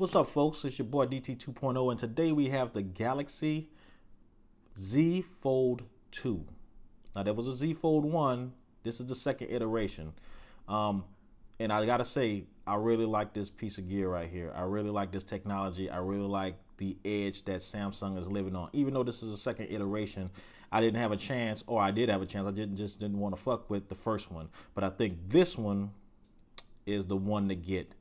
What's up, folks? It's your boy DT 2.0, and today we have the Galaxy Z Fold 2. Now, there was a Z Fold 1. This is the second iteration. And I gotta say, I really like this piece of gear right here. I really like this technology. I really like the edge that Samsung is living on. Even though this is a second iteration, I didn't have a chance, or I did have a chance. I just didn't want to fuck with the first one. But I think this one is the one to get.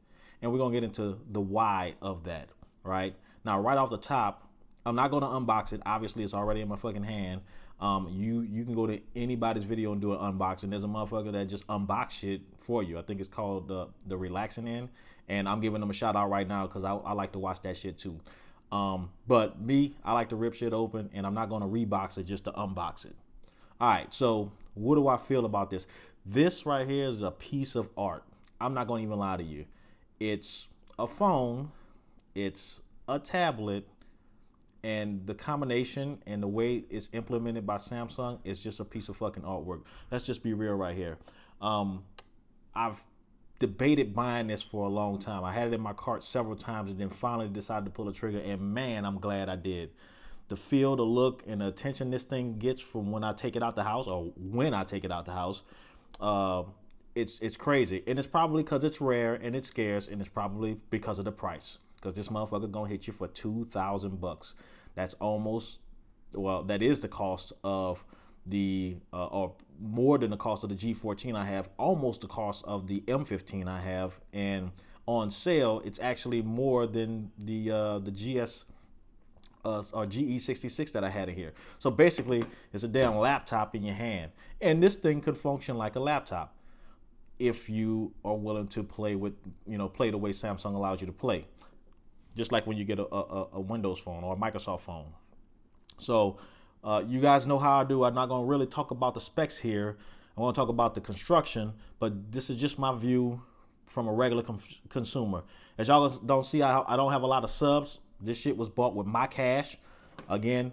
And we're gonna get into the why of that, right? Now, right off the top, I'm not gonna unbox it. Obviously, it's already in my fucking hand. You can go to anybody's video and do an unboxing. There's a motherfucker that just unbox shit for you. I think it's called the Relaxing In, and I'm giving them a shout out right now because I like to watch that shit too. But me, I like to rip shit open, and I'm not gonna rebox it just to unbox it. All right, so what do I feel about this? This right here is a piece of art. I'm not gonna even lie to you. It's a phone, it's a tablet, and the combination and the way it's implemented by Samsung is just a piece of fucking artwork. Let's just be real right here. I've debated buying this for a long time. I had it in my cart several times and then finally decided to pull the trigger, and man, I'm glad I did. The feel, the look, and the attention this thing gets from when I take it out the house, or when I take it out the house, it's crazy. And it's probably because it's rare and it's scarce, and it's probably because of the price. Because this motherfucker gonna hit you for $2,000. That's almost, well, that is the cost of the, or more than the cost of the G14 I have, almost the cost of the M15 I have. And on sale, it's actually more than the GS or GE66 that I had in here. So basically, it's a damn laptop in your hand. And this thing could function like a laptop if you are willing to play with, play the way Samsung allows you to play. Just like when you get a Windows phone or a Microsoft phone. So you guys know how I do. I'm not gonna really talk about the specs here. I wanna talk about the construction, but this is just my view from a regular consumer. As y'all don't see, I don't have a lot of subs. This shit was bought with my cash. Again,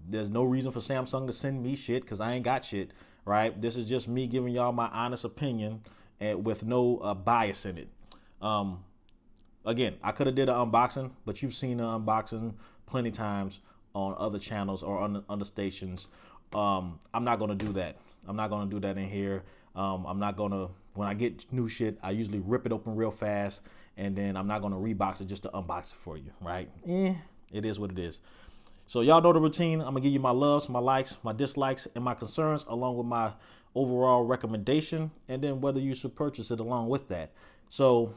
there's no reason for Samsung to send me shit because I ain't got shit, right? This is just me giving y'all my honest opinion and with no bias in it. Again, I could have did an unboxing, but you've seen the unboxing plenty times on other channels or on other stations. I'm not gonna do that. I'm not gonna do that in here. I'm not gonna, when I get new shit, I usually rip it open real fast, and then I'm not gonna rebox it just to unbox it for you, right? It is what it is. So y'all know the routine. I'm gonna give you my loves, my likes, my dislikes, and my concerns, along with my overall recommendation, and then whether you should purchase it along with that. So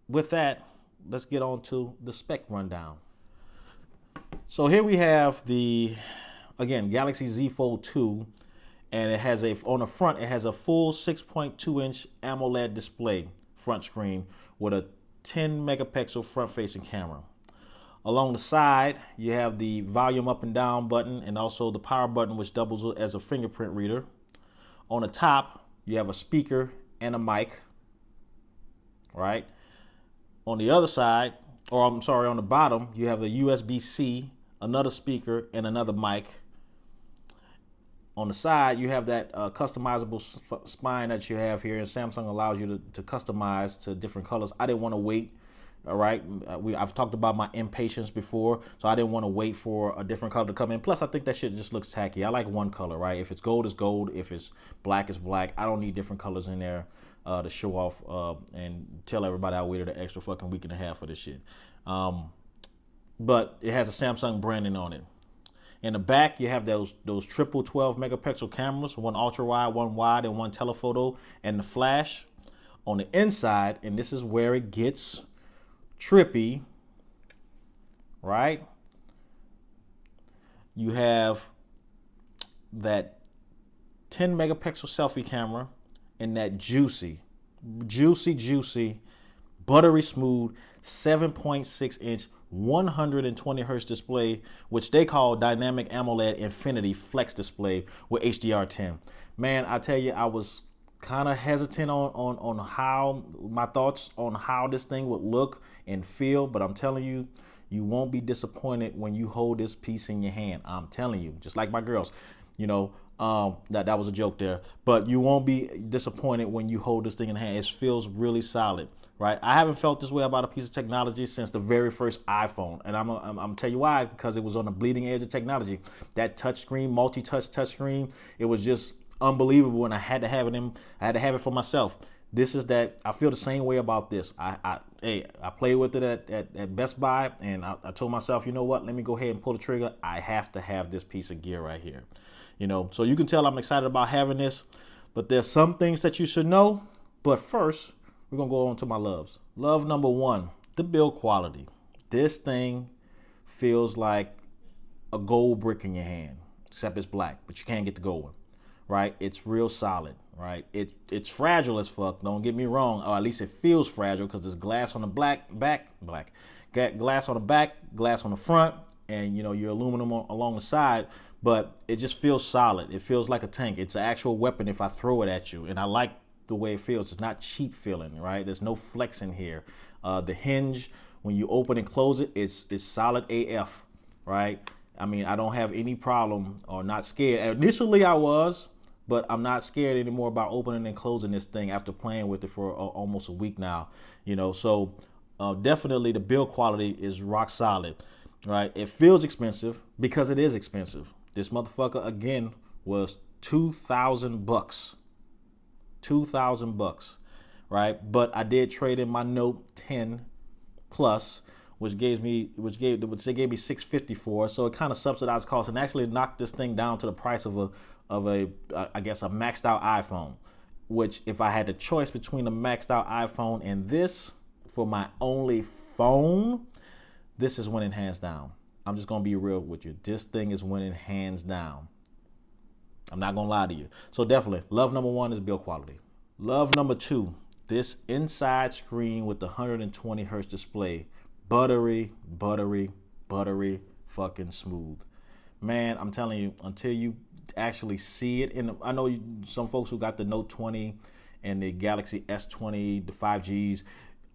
with that, let's get on to the spec rundown. So here we have the, again, Galaxy Z Fold 2, and it has on the front, it has a full 6.2 inch AMOLED display front screen with a 10 megapixel front facing camera. Along the side, you have the volume up and down button and also the power button, which doubles as a fingerprint reader. On the top, you have a speaker and a mic, right? On the other side, or I'm sorry, on the bottom, you have a USB-C, another speaker, and another mic. On the side, you have that customizable spine that you have here, and Samsung allows you to customize to different colors. I didn't want to wait, all right? I've talked about my impatience before, so I didn't want to wait for a different color to come in. Plus, I think that shit just looks tacky. I like one color, right? If it's gold, it's gold. If it's black, it's black. I don't need different colors in there to show off and tell everybody I waited an extra fucking week and a half for this shit. But it has a Samsung branding on it. In the back, you have those triple 12 megapixel cameras, one ultra wide, one wide, and one telephoto, and the flash. On the inside, and this is where it gets trippy, right? You have that 10 megapixel selfie camera and that juicy, buttery smooth 7.6 inch 120 hertz display, which they call Dynamic AMOLED Infinity Flex display with HDR10. Man, I tell you, I was kind of hesitant on how, my thoughts on how this thing would look and feel, but I'm telling you, you won't be disappointed when you hold this piece in your hand. I'm telling you, just like my girls, That was a joke there, but you won't be disappointed when you hold this thing in hand. It feels really solid, right? I haven't felt this way about a piece of technology since the very first iPhone, and I'm tell you why, because it was on the bleeding edge of technology. That touchscreen, multi-touch touchscreen, it was just unbelievable, and I had to have it for myself. This is that. I feel the same way about this. I played with it at Best Buy, and I told myself, you know what? Let me go ahead and pull the trigger. I have to have this piece of gear right here. So you can tell I'm excited about having this, but there's some things that you should know. But first, we're gonna go on to my loves. Love number one, the build quality. This thing feels like a gold brick in your hand, except it's black, but you can't get the gold one, right? It's real solid, right? It's fragile as fuck, don't get me wrong, or at least it feels fragile because there's glass on the glass on the back, glass on the front, and your aluminum along the side, but it just feels solid. It feels like a tank. It's an actual weapon if I throw it at you, and I like the way it feels. It's not cheap feeling, right? There's no flex in here. The hinge, when you open and close it, it's solid AF, right? I mean, I don't have any problem or not scared. Initially I was, but I'm not scared anymore about opening and closing this thing after playing with it for almost a week now, so definitely the build quality is rock solid, right? It feels expensive because it is expensive. This motherfucker, again, was $2,000. $2,000, right? But I did trade in my Note 10 Plus, which they gave me $650 for, so it kind of subsidized cost and actually knocked this thing down to the price of a I guess a maxed out iPhone. Which, if I had the choice between a maxed out iPhone and this for my only phone, this is winning hands down. I'm just gonna be real with you. This thing is winning hands down. I'm not gonna lie to you. So definitely, love number one is build quality. Love number two, this inside screen with the 120 hertz display. Buttery fucking smooth. Man, I'm telling you, until you actually see it, and I know some folks who got the Note 20 and the Galaxy S20, the 5Gs,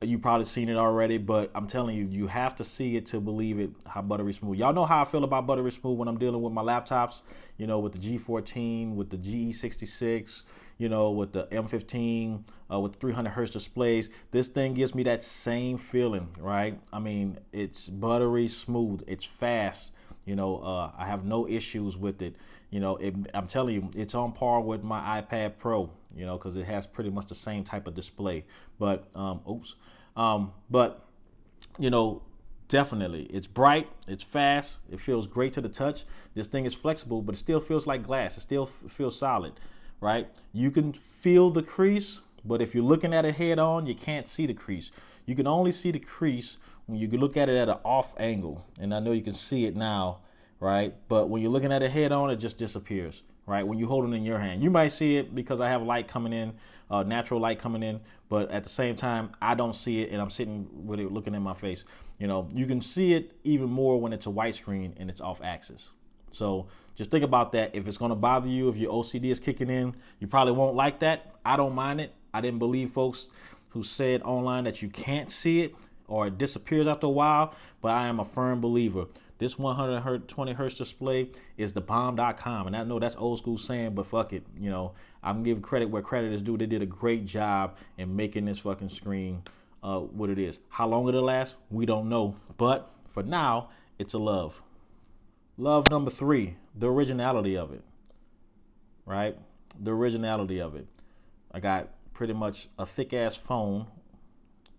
you probably seen it already, but I'm telling you, you have to see it to believe it, how buttery smooth. Y'all know how I feel about buttery smooth when I'm dealing with my laptops, with the G14, with the GE66, with the M15, with 300 hertz displays. This thing gives me that same feeling, right? I mean, it's buttery smooth, it's fast. I have no issues with it. I'm telling you, it's on par with my iPad Pro, because it has pretty much the same type of display. But, definitely, it's bright, it's fast, it feels great to the touch. This thing is flexible, but it still feels like glass. It still feels solid, right? You can feel the crease, but if you're looking at it head on, you can't see the crease. You can only see the crease when you look at it at an off angle. And I know you can see it now, right? But when you're looking at it head on, it just disappears, right? When you hold it in your hand, you might see it because I have light coming in, natural light coming in, but at the same time, I don't see it and I'm sitting with it looking in my face. You can see it even more when it's a white screen and it's off axis. So just think about that. If it's gonna bother you, if your OCD is kicking in, you probably won't like that. I don't mind it. I didn't believe folks who said online that you can't see it or it disappears after a while, but I am a firm believer. This 120 hertz display is the bomb.com, and I know that's old school saying, but fuck it. I'm giving credit where credit is due. They did a great job in making this fucking screen what it is. How long it'll last, we don't know, but for now, it's a love. Love number three, the originality of it, right? The originality of it. I got pretty much a thick ass phone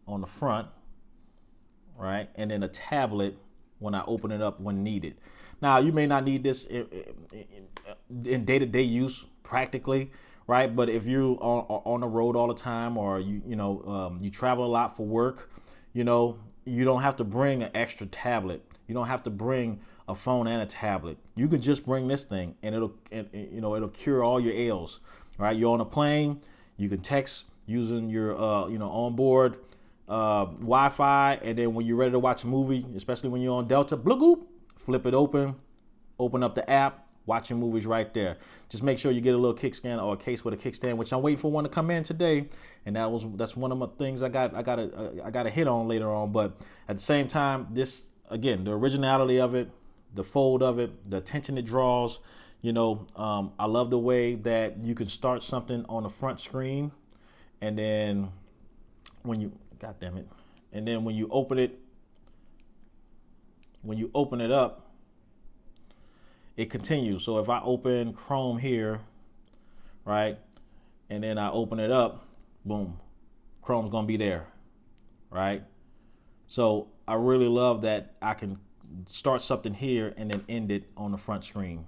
on the front, right? And then a tablet when I open it up when needed. Now, you may not need this in day-to-day use practically, right? But if you're on the road all the time, or you travel a lot for work, you don't have to bring an extra tablet. You don't have to bring a phone and a tablet. You can just bring this thing, and it'll cure all your ails, right? You're on a plane, you can text using your onboard Wi-Fi, and then when you're ready to watch a movie, especially when you're on Delta, bloop, flip it open up the app, watch your movies right there. Just make sure you get a little kickstand or a case with a kickstand, which I'm waiting for one to come in today, and that's one of my things I got a hit on later on. But at the same time, this, again, the originality of it, the fold of it, the attention it draws, I love the way that you can start something on the front screen, and then when you, God damn it, and then when you open it up, it continues. So if I open Chrome here, right, and then I open it up, boom, Chrome's gonna be there, right? So I really love that I can start something here and then end it on the front screen.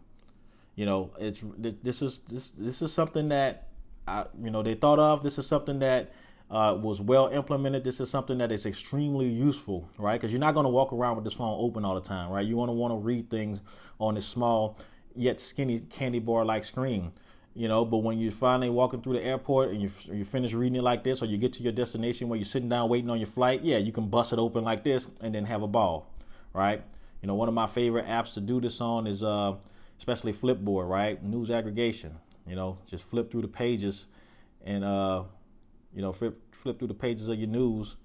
This is something that they thought of. This is something that was well implemented. This is something that is extremely useful, right? Because you're not going to walk around with this phone open all the time, right? You want to read things on this small yet skinny candy bar like screen, but when you're finally walking through the airport and you finish reading it like this, or you get to your destination where you're sitting down waiting on your flight, yeah, you can bust it open like this and then have a ball, right? One of my favorite apps to do this on is especially Flipboard, right? News aggregation, just flip through the pages and, flip through the pages of your news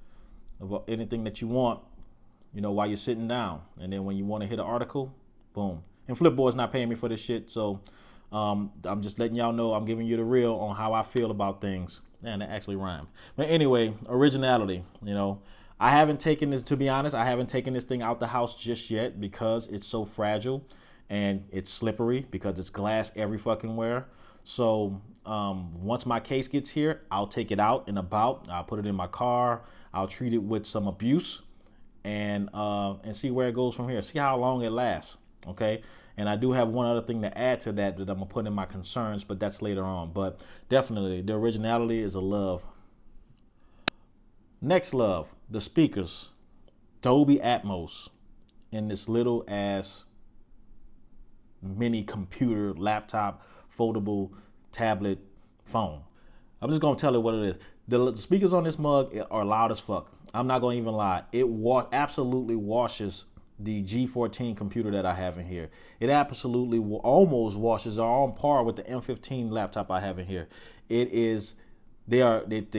of anything that you want, while you're sitting down. And then when you want to hit an article, boom. And Flipboard's not paying me for this shit. So I'm just letting y'all know, I'm giving you the real on how I feel about things. Man, that actually rhymed. But anyway, originality, I haven't taken this, to be honest, I haven't taken this thing out the house just yet because it's so fragile and it's slippery because it's glass every fucking where. So once my case gets here, I'll take it out and about. I'll put it in my car. I'll treat it with some abuse and see where it goes from here. See how long it lasts. Okay. And I do have one other thing to add to that I'm gonna put in my concerns, but that's later on. But definitely the originality is a love. Next love, the speakers, Dolby Atmos in this little ass mini computer, laptop, foldable tablet phone. I'm just gonna tell it what it is. The speakers on this mug are loud as fuck. I'm not gonna even lie. It absolutely washes the G14 computer that I have in here. It absolutely almost washes, are on par with the M15 laptop I have in here. They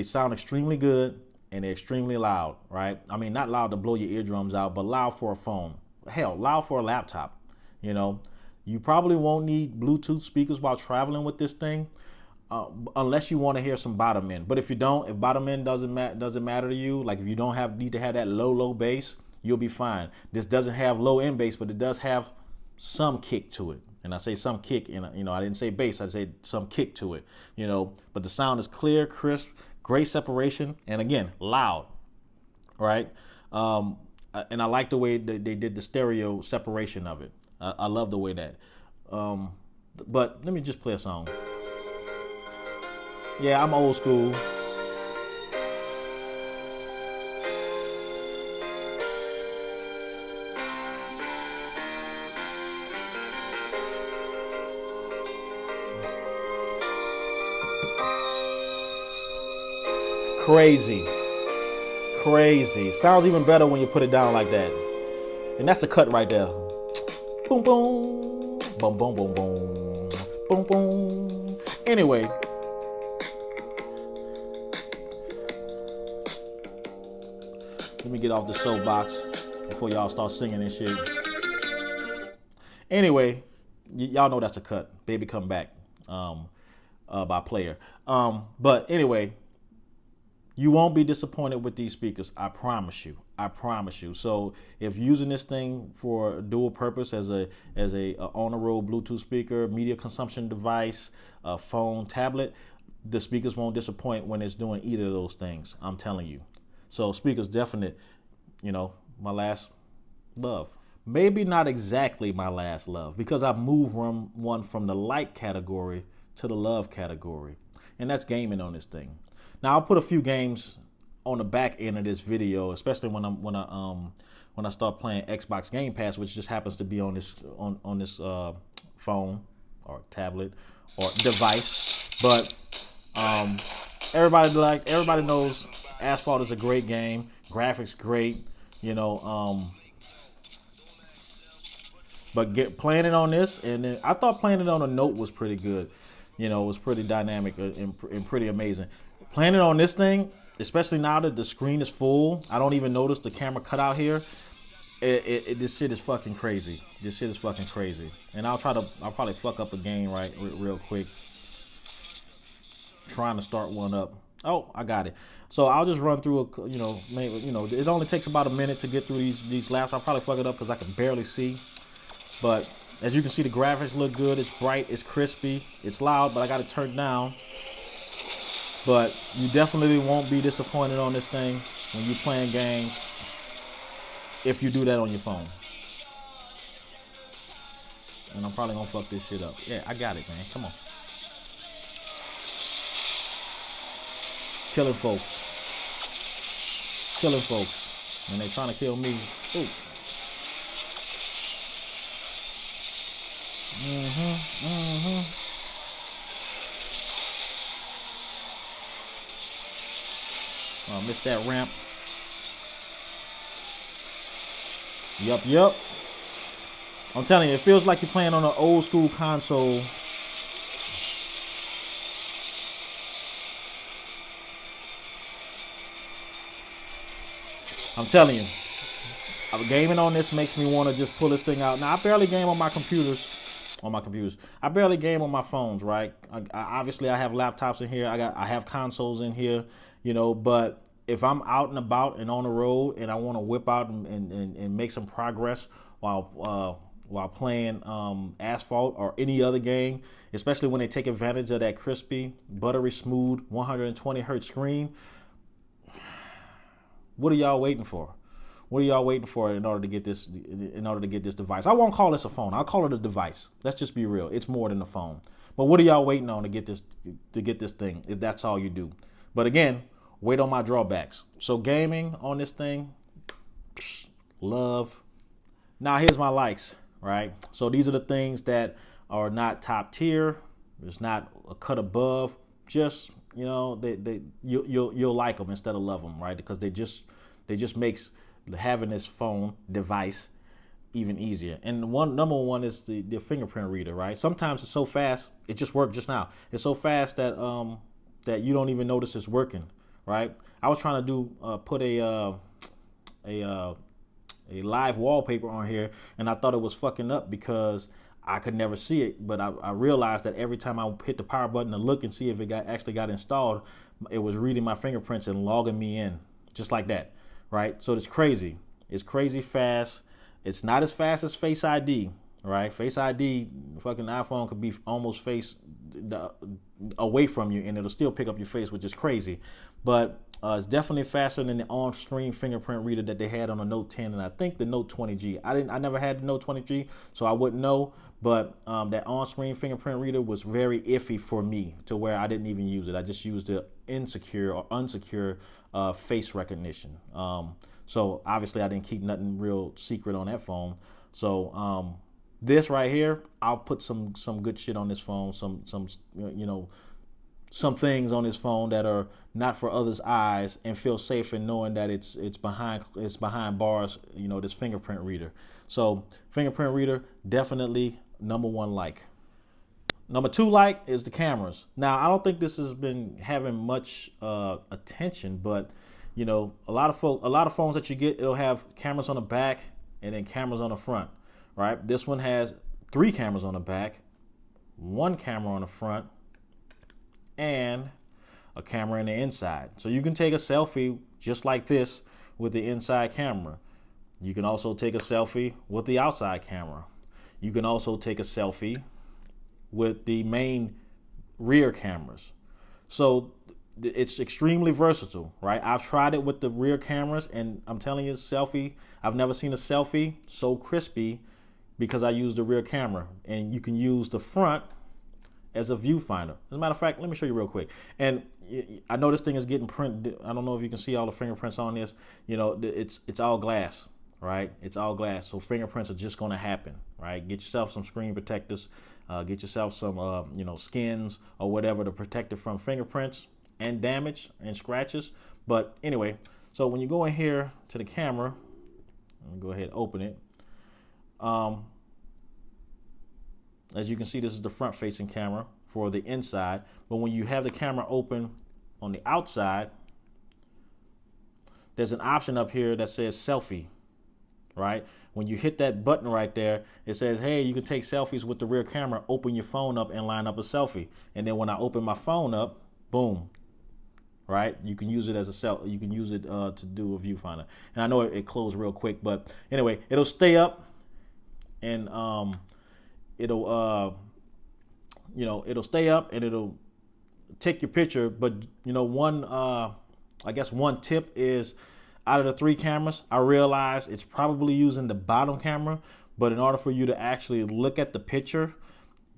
sound extremely good and they're extremely loud, right? I mean, not loud to blow your eardrums out, but loud for a phone. Hell, loud for a laptop, You probably won't need Bluetooth speakers while traveling with this thing, unless you want to hear some bottom end. But if you don't, if bottom end doesn't matter to you, like if you don't need to have that low bass, you'll be fine. This doesn't have low end bass, but it does have some kick to it. And I say some kick, and I didn't say bass, I said some kick to it, But the sound is clear, crisp, great separation, and again, loud, right? And I like the way they did the stereo separation of it. I love the way that. But let me just play a song. Yeah, I'm old school. Crazy. Sounds even better when you put it down like that. And that's the cut right there. Boom, boom, boom, boom, boom, boom, boom, boom. Anyway, let me get off the soapbox before y'all start singing and shit. Anyway, y'all know that's a cut. Baby Come Back by Player. But anyway, you won't be disappointed with these speakers. I promise you. So if using this thing for dual purpose as a on the road Bluetooth speaker, media consumption device, phone, tablet, the speakers won't disappoint when it's doing either of those things. I'm telling you. So speakers definite, my last love. Maybe not exactly my last love, because I moved one from the like category to the love category, and that's gaming on this thing. Now I'll put a few games on the back end of this video, especially when I start playing Xbox Game Pass, which just happens to be on this phone or tablet or device. But everybody knows Asphalt is a great game, graphics great, but playing it on this, and then I thought playing it on a Note was pretty good. It was pretty dynamic and pretty amazing. Playing it on this thing, especially now that the screen is full, I don't even notice the camera cutout here. This shit is fucking crazy. This shit is fucking crazy. And I'll probably fuck up a game real quick. Trying to start one up. Oh, I got it. So I'll just run through it only takes about a minute to get through these laps. I'll probably fuck it up because I can barely see. But as you can see, the graphics look good. It's bright, it's crispy, it's loud, but I got it turned down. But you definitely won't be disappointed on this thing when you're playing games if you do that on your phone. And I'm probably gonna fuck this shit up. Yeah, I got it, man. Come on. Killing folks. Killing folks. And they trying to kill me. Ooh. Oh, missed that ramp. Yup. I'm telling you, it feels like you're playing on an old school console. I'm telling you, gaming on this makes me want to just pull this thing out. Now, I barely game on my computers. I barely game on my phones, right? Obviously, I have laptops in here. I have consoles in here, but if I'm out and about and on the road and I want to whip out and make some progress while playing Asphalt or any other game, especially when they take advantage of that crispy, buttery smooth 120 hertz screen, what are y'all waiting for? What are y'all waiting for in order to get this device? I won't call this a phone. I'll call it a device. Let's just be real. It's more than a phone. But what are y'all waiting on to get this thing, if that's all you do? But again, wait on my drawbacks. So gaming on this thing, love. Now here's my likes, right? So these are the things that are not top tier. It's not a cut above. Just, you'll like them instead of love them, right? Because they just makes having this phone device even easier. And number one is the fingerprint reader, right? Sometimes it's so fast, it just worked just now. It's so fast that that you don't even notice it's working, right? I was trying to put a live wallpaper on here, and I thought it was fucking up because I could never see it. But I realized that every time I hit the power button to look and see if it actually got installed, it was reading my fingerprints and logging me in just like that. Right, so it's crazy. It's crazy fast. It's not as fast as Face ID, right? Face ID, fucking iPhone could be almost face away from you, and it'll still pick up your face, which is crazy. But it's definitely faster than the on-screen fingerprint reader that they had on the Note 10 and I think the Note 20G. I never had the Note 20G, so I wouldn't know. But that on-screen fingerprint reader was very iffy for me, to where I didn't even use it. I just used the insecure or unsecure face recognition. So obviously I didn't keep nothing real secret on that phone. So this right here, I'll put some good shit on this phone. Some things on this phone that are not for others' eyes, and feel safe in knowing that it's behind bars. This fingerprint reader. So fingerprint reader, definitely number one like. Number two like is the cameras. Now, I don't think this has been having much attention, but a lot of phones that you get, it'll have cameras on the back and then cameras on the front, right? This one has 3 cameras on the back, 1 camera on the front, and a camera in the inside. So you can take a selfie just like this with the inside camera. You can also take a selfie with the outside camera. You can also take a selfie with the main rear cameras. So it's extremely versatile, right? I've tried it with the rear cameras, and I'm telling you, I've never seen a selfie so crispy because I use the rear camera. And you can use the front as a viewfinder. As a matter of fact, let me show you real quick. And I know this thing is getting printed. I don't know if you can see all the fingerprints on this. It's all glass, right? It's all glass. So fingerprints are just going to happen, right? Get yourself some screen protectors. Get yourself some, skins or whatever to protect it from fingerprints and damage and scratches. But anyway, so when you go in here to the camera, let me go ahead and open it. As you can see, this is the front-facing camera for the inside. But when you have the camera open on the outside, there's an option up here that says selfie, right? When you hit that button right there, it says, hey, you can take selfies with the rear camera, open your phone up and line up a selfie. And then when I open my phone up, boom, right? You can use it as a you can use it to do a viewfinder. And I know it closed real quick, but anyway, it'll stay up and it'll it'll stay up and it'll take your picture. But I guess one tip is, out of the 3 cameras, I realize it's probably using the bottom camera, but in order for you to actually look at the picture,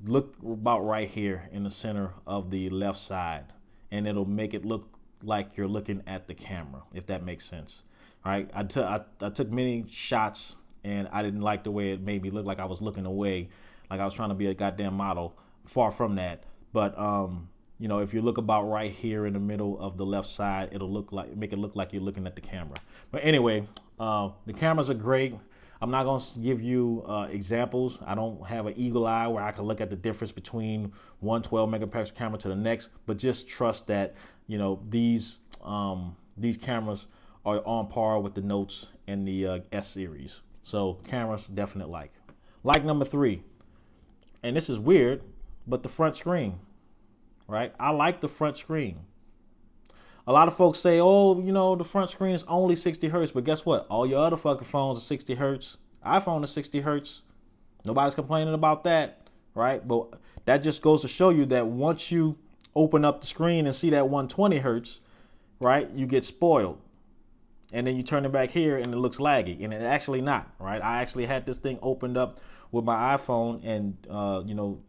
look about right here in the center of the left side, and it'll make it look like you're looking at the camera, if that makes sense. All right, I took many shots and I didn't like the way it made me look like I was looking away, like I was trying to be a goddamn model. Far from that. But if you look about right here in the middle of the left side, it'll make it look like you're looking at the camera. But anyway, the cameras are great. I'm not going to give you examples. I don't have an eagle eye where I can look at the difference between one 12 megapixel camera to the next, but just trust that these cameras are on par with the Notes and the S series. So cameras, definite like. Like number 3, and this is weird, but the front screen, right? I like the front screen. A lot of folks say, oh, the front screen is only 60 hertz, but guess what? All your other fucking phones are 60 hertz. iPhone is 60 hertz. Nobody's complaining about that, right? But that just goes to show you that once you open up the screen and see that 120 hertz, right, you get spoiled. And then you turn it back here and it looks laggy, and it's actually not, right? I actually had this thing opened up with my iPhone and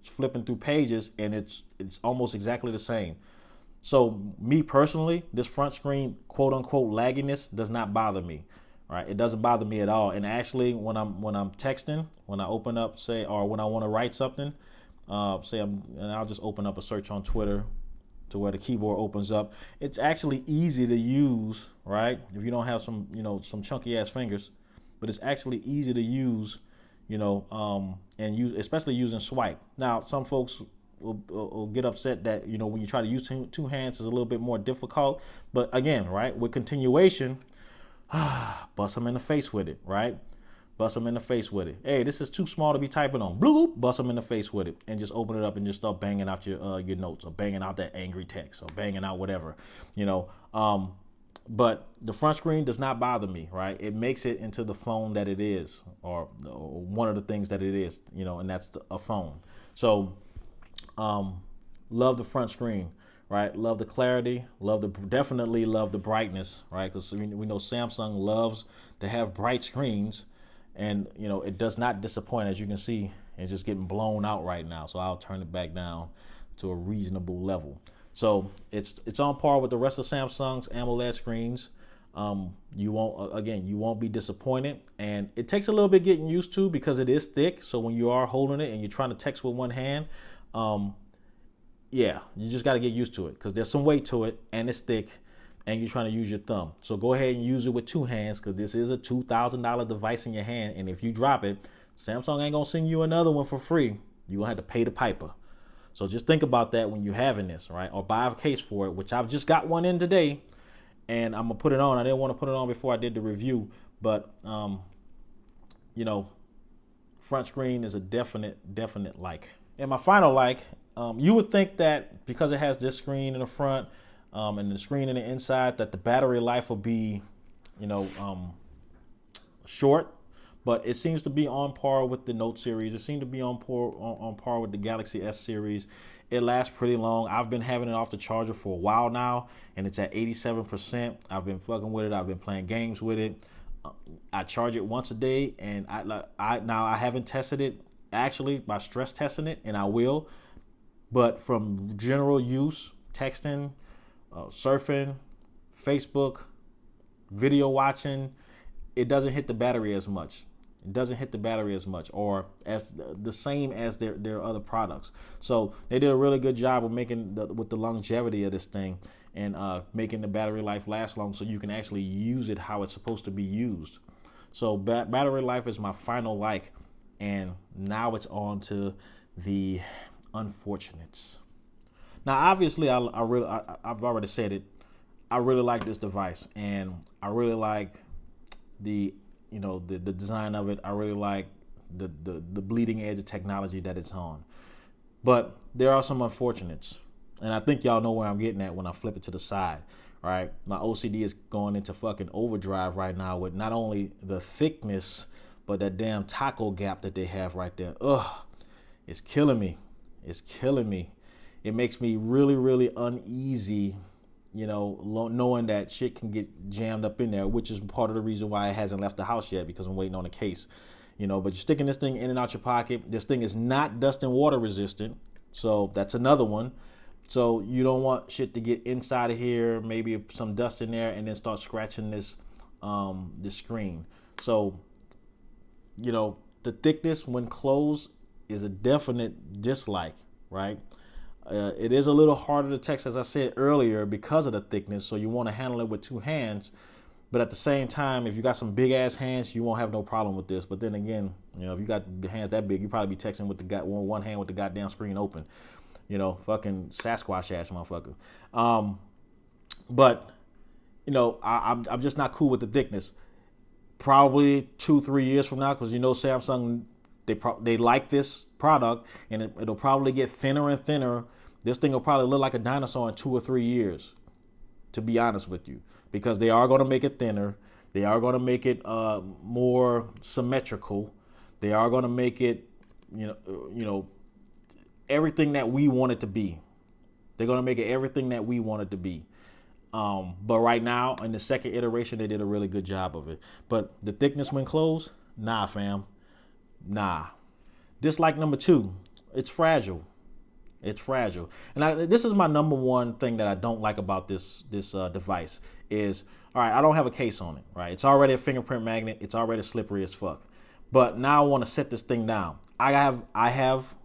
flipping through pages, and it's almost exactly the same. So me personally, this front screen quote unquote lagginess does not bother me, right? It doesn't bother me at all. And actually, when I'm texting, when I open up, or when I want to write something, and I'll just open up a search on Twitter to where the keyboard opens up. It's actually easy to use, right? If you don't have some chunky ass fingers, but it's actually easy to use, and use, especially using swipe. Now, some folks will get upset that, when you try to use two hands is a little bit more difficult. But again, right, with continuation, bust them in the face with it, right? Bust them in the face with it. Hey, this is too small to be typing on. Bloop, bust them in the face with it, and just open it up and just start banging out your notes, or banging out that angry text, or banging out whatever, But the front screen does not bother me, right? It makes it into the phone that it is, or one of the things that it is, and that's a phone. So, love the front screen, right? Love the clarity, definitely love the brightness, right? Because we know Samsung loves to have bright screens, and it does not disappoint. As you can see, it's just getting blown out right now. So I'll turn it back down to a reasonable level. So it's on par with the rest of Samsung's AMOLED screens. You won't be disappointed, and it takes a little bit getting used to because it is thick. So when you are holding it and you're trying to text with one hand, you just got to get used to it because there's some weight to it and it's thick, and you're trying to use your thumb. So go ahead and use it with 2 hands because this is a $2,000 device in your hand, and if you drop it, Samsung ain't gonna send you another one for free. You're gonna have to pay the piper. So just think about that when you're having this, right? Or buy a case for it, which I've just got one in today, and I'm gonna put it on. I didn't want to put it on before I did the review, but front screen is a definite like. And my final like, you would think that because it has this screen in the front and the screen in the inside, that the battery life will be, short. But it seems to be on par with the Note series. It seemed to be on par with the Galaxy S series. It lasts pretty long. I've been having it off the charger for a while now, and it's at 87%. I've been fucking with it. I've been playing games with it. I charge it once a day, and I haven't tested it actually by stress testing it, and I will. But from general use, texting, surfing, Facebook, video watching, it doesn't hit the battery as much. It doesn't hit the battery as much, or as the same as their other products. So they did a really good job of making with the longevity of this thing, and making the battery life last long, so you can actually use it how it's supposed to be used. So battery life is my final like, and now it's on to the unfortunates. Now, obviously, I've already said it. I really like this device, and I really like the you know, the design of it. I really like the bleeding edge of technology that it's on. But there are some unfortunates. And I think y'all know where I'm getting at when I flip it to the side, right? My OCD is going into fucking overdrive right now with not only the thickness, but that damn taco gap that they have right there. Ugh, it's killing me. It's killing me. It makes me really, really uneasy, you know, knowing that shit can get jammed up in there, which is part of the reason why it hasn't left the house yet, because I'm waiting on a case, you know. But you're sticking this thing in and out your pocket. This thing is not dust and water resistant, so that's another one. So you don't want shit to get inside of here, maybe some dust in there, and then start scratching this screen. So, you know, the thickness when closed is a definite dislike, right? It is a little harder to text, as I said earlier, because of the thickness. So you want to handle it with two hands. But at the same time, if you got some big ass hands, you won't have no problem with this. But then again, you know, if you got hands that big, you probably be texting with the one hand with the goddamn screen open. You know, fucking Sasquatch ass motherfucker. But you know, I'm just not cool with the thickness. Probably 2-3 years from now, because you know Samsung, they like this product, and it'll probably get thinner and thinner. This thing will probably look like a dinosaur in 2 or 3 years, to be honest with you, because they are going to make it thinner. They are going to make it more symmetrical. They are going to make it, you know, everything that we want it to be. They're going to make it everything that we want it to be. But right now, in the second iteration, they did a really good job of it. But the thickness when closed, nah, fam. Nah. Dislike number 2, it's fragile. It's fragile. And this is my number one thing that I don't like about this device is, all right, I don't have a case on it, right? It's already a fingerprint magnet. It's already slippery as fuck. But now I want to set this thing down. I have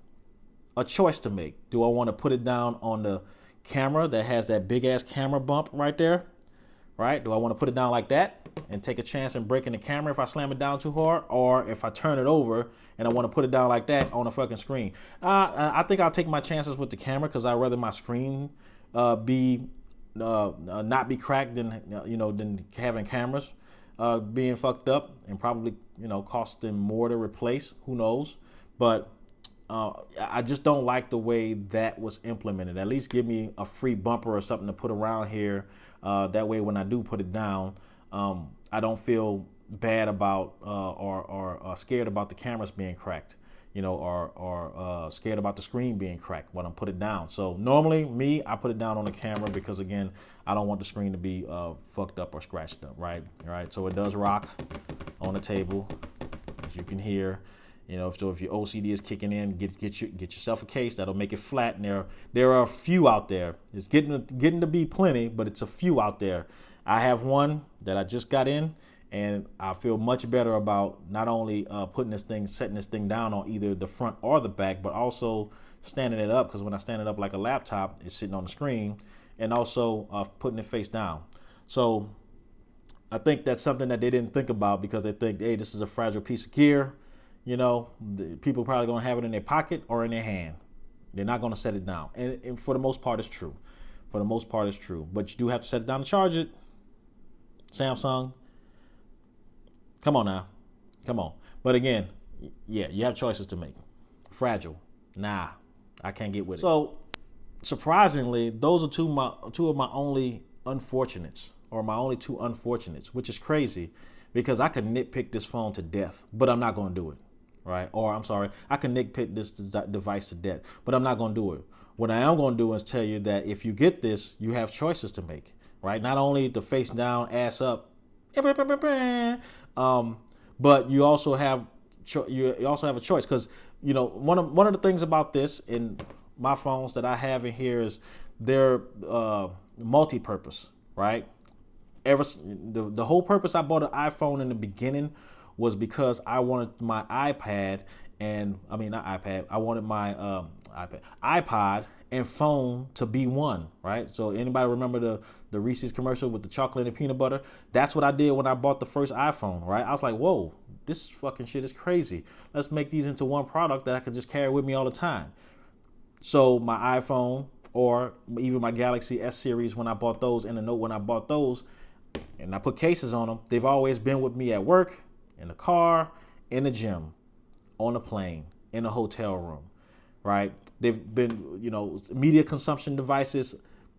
a choice to make. Do I want to put it down on the camera that has that big ass camera bump right there, right? Do I want to put it down like that and take a chance in breaking the camera if I slam it down too hard, or if I turn it over and I want to put it down like that on a fucking screen? I think I'll take my chances with the camera, because I'd rather my screen not be cracked than having cameras being fucked up and probably, you know, costing more to replace. Who knows? But I just don't like the way that was implemented. At least give me a free bumper or something to put around here. That way, when I do put it down, I don't feel bad about or scared about the cameras being cracked, you know, or scared about the screen being cracked when I put it down. So normally, I put it down on the camera because, again, I don't want the screen to be fucked up or scratched up, right? All right. So it does rock on the table, as you can hear. You know, so if your OCD is kicking in, get yourself a case that'll make it flat. And there are a few out there. It's getting to be plenty, but it's a few out there. I have one that I just got in, and I feel much better about not only setting this thing down on either the front or the back, but also standing it up, because when I stand it up like a laptop, it's sitting on the screen, and also putting it face down. So I think that's something that they didn't think about, because they think, hey, this is a fragile piece of gear. You know, people probably going to have it in their pocket or in their hand. They're not going to set it down. And for the most part, it's true. For the most part, it's true. But you do have to set it down to charge it. Samsung, come on now. Come on. But again, yeah, you have choices to make. Fragile. Nah, I can't get with it. So, surprisingly, those are two of my only unfortunates, or my only two unfortunates, which is crazy, because I could nitpick this phone to death, but I'm not going to do it. Right? Or I'm sorry, I can nitpick this device to death, but I'm not going to do it. What I am going to do is tell you that if you get this, you have choices to make, right? Not only the face down, ass up, but you also have a choice, because, you know, one of the things about this in my phones that I have in here is they're multi-purpose, right? The whole purpose I bought an iPhone in the beginning was because I wanted my iPad I wanted my iPod and phone to be one, right? So anybody remember the Reese's commercial with the chocolate and peanut butter? That's what I did when I bought the first iPhone, right? I was like, whoa, this fucking shit is crazy. Let's make these into one product that I can just carry with me all the time. So my iPhone, or even my Galaxy S series when I bought those, and the Note when I bought those, and I put cases on them, they've always been with me at work, in the car, in the gym, on a plane, in a hotel room, right? They've been, media consumption devices.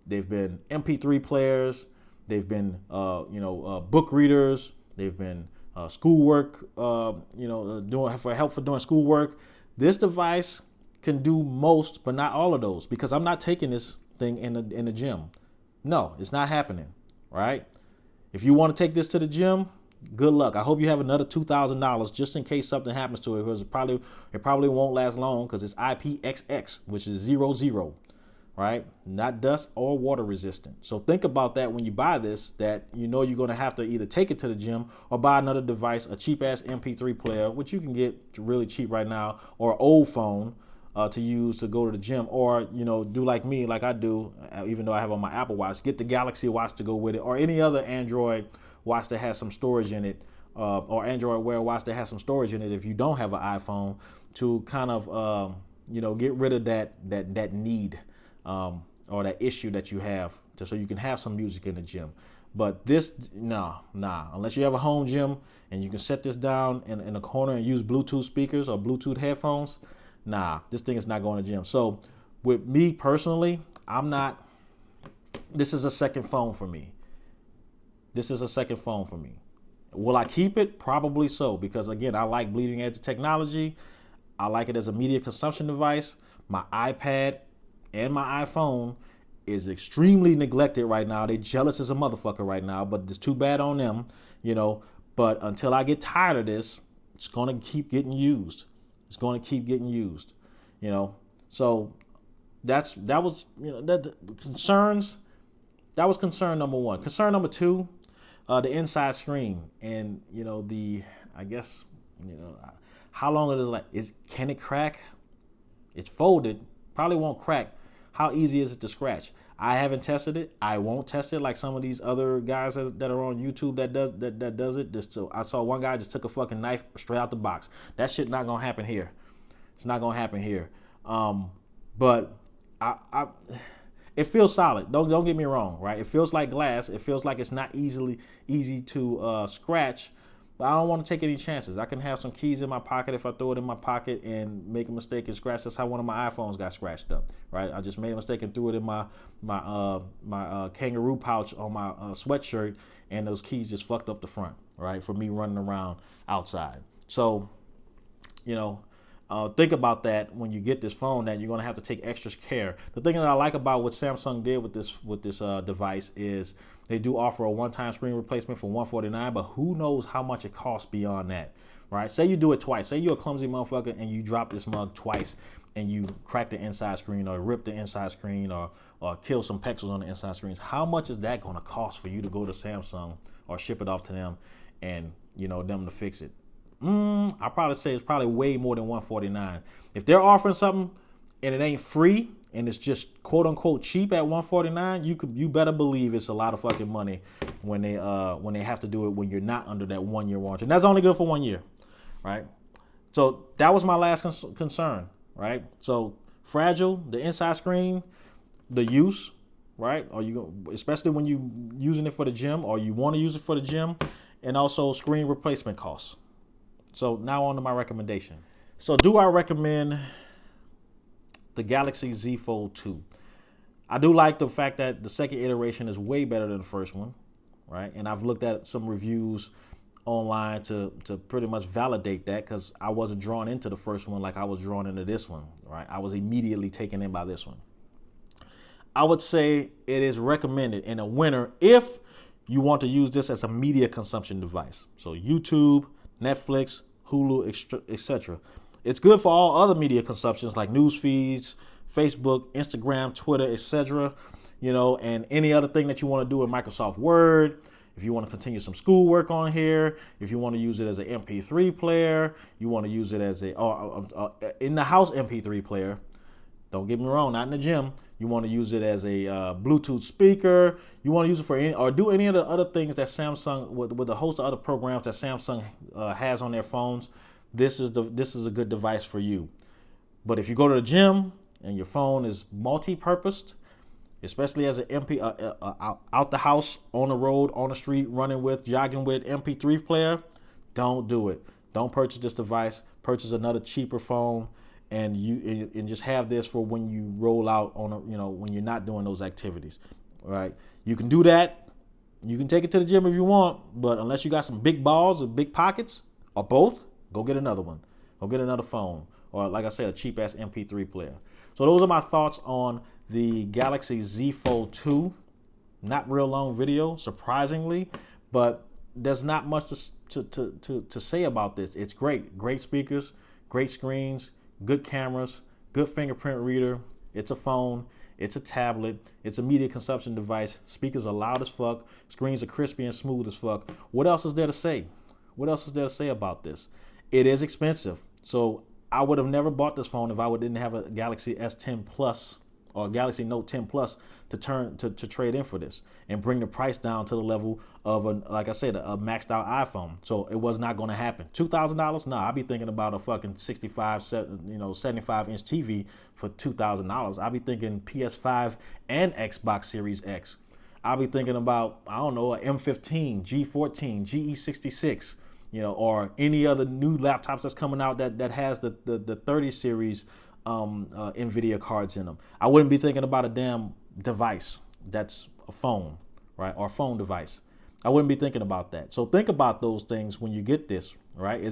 They've been MP3 players. They've been, book readers. They've been schoolwork, doing for help for doing schoolwork. This device can do most, but not all of those, because I'm not taking this thing in the gym. No, it's not happening, right? If you want to take this to the gym, good luck. I hope you have another $2,000 just in case something happens to it, because it probably won't last long, because it's IPXX, which is 00, right? Not dust or water resistant. So think about that when you buy this, that you're going to have to either take it to the gym or buy another device, a cheap ass MP3 player, which you can get really cheap right now, or an old phone to use to go to the gym, or do like me, like I do, even though I have on my Apple Watch, get the Galaxy Watch to go with it, or any other Android watch that has some storage in it, or Android Wear watch that has some storage in it if you don't have an iPhone, to kind of get rid of that need or that issue that you have, so you can have some music in the gym. But this, nah, unless you have a home gym and you can set this down in a corner and use Bluetooth speakers or Bluetooth headphones, nah, this thing is not going to the gym. So with me personally, this is a second phone for me. Will I keep it? Probably so, because again, I like bleeding edge technology. I like it as a media consumption device. My iPad and my iPhone is extremely neglected right now. They jealous as a motherfucker right now, but it's too bad on them, But until I get tired of this, it's going to keep getting used. So that was concerns. That was concern number one. Concern number two, the inside screen, and how long can it crack? It's folded, probably won't crack. How easy is it to scratch? I haven't tested it. I won't test it like some of these other guys that are on YouTube that does it. So I saw one guy just took a fucking knife straight out the box. That shit not gonna happen here. It's not gonna happen here. But it feels solid. Don't get me wrong, right? It feels like glass. It feels like it's not easy to scratch. But I don't want to take any chances. I can have some keys in my pocket if I throw it in my pocket and make a mistake and scratch. That's how one of my iPhones got scratched up, right? I just made a mistake and threw it in my kangaroo pouch on my sweatshirt, and those keys just fucked up the front, right? For me running around outside. So, think about that when you get this phone, that you're going to have to take extra care. The thing that I like about what Samsung did with this device is they do offer a one-time screen replacement for $149, but who knows how much it costs beyond that, right? Say you do it twice. Say you're a clumsy motherfucker and you drop this mug twice and you crack the inside screen or rip the inside screen or kill some pixels on the inside screens. How much is that going to cost for you to go to Samsung or ship it off to them and them to fix it? I'll probably say it's probably way more than $149. If they're offering something and it ain't free and it's just quote unquote cheap at $149, you better believe it's a lot of fucking money when they have to do it when you're not under that 1 year warranty. And that's only good for 1 year, right? So that was my last concern, right? So fragile, the inside screen, the use, right? Especially when you using it for the gym, or you want to use it for the gym, and also screen replacement costs. So now on to my recommendation. So do I recommend the Galaxy Z Fold 2? I do like the fact that the second iteration is way better than the first one, right? And I've looked at some reviews online to pretty much validate that, because I wasn't drawn into the first one like I was drawn into this one, right? I was immediately taken in by this one. I would say it is recommended and a winner if you want to use this as a media consumption device. So YouTube, Netflix, Hulu, etc. It's good for all other media consumptions like news feeds, Facebook, Instagram, Twitter, etc. And any other thing that you want to do in Microsoft Word. If you want to continue some schoolwork on here, if you want to use it as an MP3 player, you want to use it as a in-the-house MP3 player. Don't get me wrong, not in the gym. You want to use it as a Bluetooth speaker. You want to use it for do any of the other things that Samsung, with a host of other programs that Samsung has on their phones. This is a good device for you. But if you go to the gym and your phone is multi-purposed, especially as an out the house, on the road, on the street, running with, jogging with MP3 player, Don't do it. Don't purchase this device. Purchase another cheaper phone, and just have this for when you roll out on when you're not doing those activities. All right, you can do that. You can take it to the gym if you want, but unless you got some big balls or big pockets or both, go get another one. Go get another phone, or like I said, a cheap ass MP3 player. So those are my thoughts on the Galaxy Z Fold 2. Not real long video, surprisingly, but there's not much to say about this. It's great. Great speakers, great screens, good cameras, good fingerprint reader. It's a phone. It's a tablet. It's a media consumption device. Speakers are loud as fuck. Screens are crispy and smooth as fuck. What else is there to say? What else is there to say about this? It is expensive. So I would have never bought this phone if I didn't have a Galaxy S10 Plus or a Galaxy Note 10 Plus to trade in for this and bring the price down to the level of like I said, a maxed out iPhone. So it was not going to happen. $2,000? Nah, I'd be thinking about a fucking 75-inch TV for $2,000. I'd be thinking PS5 and Xbox Series X. I'll be thinking about, I don't know, a M15, G14, GE66, or any other new laptops that's coming out that has the 30 series NVIDIA cards in them. I wouldn't be thinking about a damn device that's a phone, right? Or a phone device. I wouldn't be thinking about that. So think about those things when you get this, right?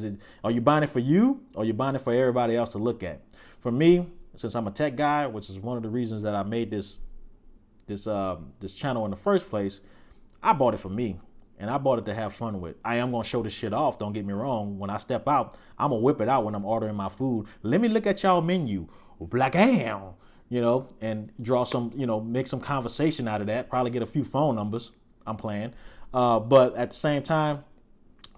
Are you buying it for you, or are you buying it for everybody else to look at? For me, since I'm a tech guy, which is one of the reasons that I made this channel in the first place, I bought it for me. And I bought it to have fun with. I am going to show this shit off. Don't get me wrong. When I step out, I'm going to whip it out when I'm ordering my food. Let me look at y'all menu. Black ham, and draw some, make some conversation out of that. Probably get a few phone numbers. I'm playing. But at the same time,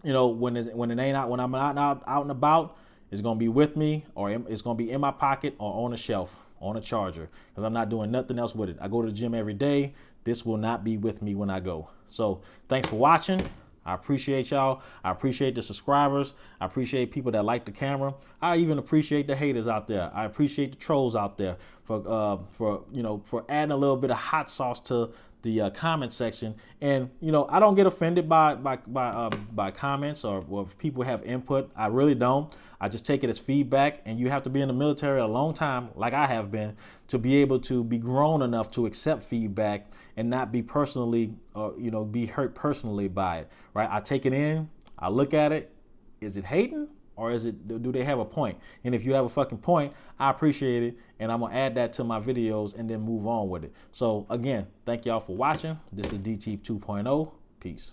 when it ain't out, when I'm not out and about, it's going to be with me, or it's going to be in my pocket or on a shelf, on a charger, because I'm not doing nothing else with it. I go to the gym every day. This will not be with me when I go. So thanks for watching. I appreciate y'all. I appreciate the subscribers. I appreciate people that like the camera. I even appreciate the haters out there. I appreciate the trolls out there for adding a little bit of hot sauce to the comment section. And I don't get offended by comments or if people have input. I really don't. I just take it as feedback, and you have to be in the military a long time, like I have been, to be able to be grown enough to accept feedback and not be personally, be hurt personally by it, right? I take it in, I look at it. Is it hating, or do they have a point? And if you have a fucking point, I appreciate it, and I'm gonna add that to my videos and then move on with it. So again, thank y'all for watching. This is DT 2.0. Peace.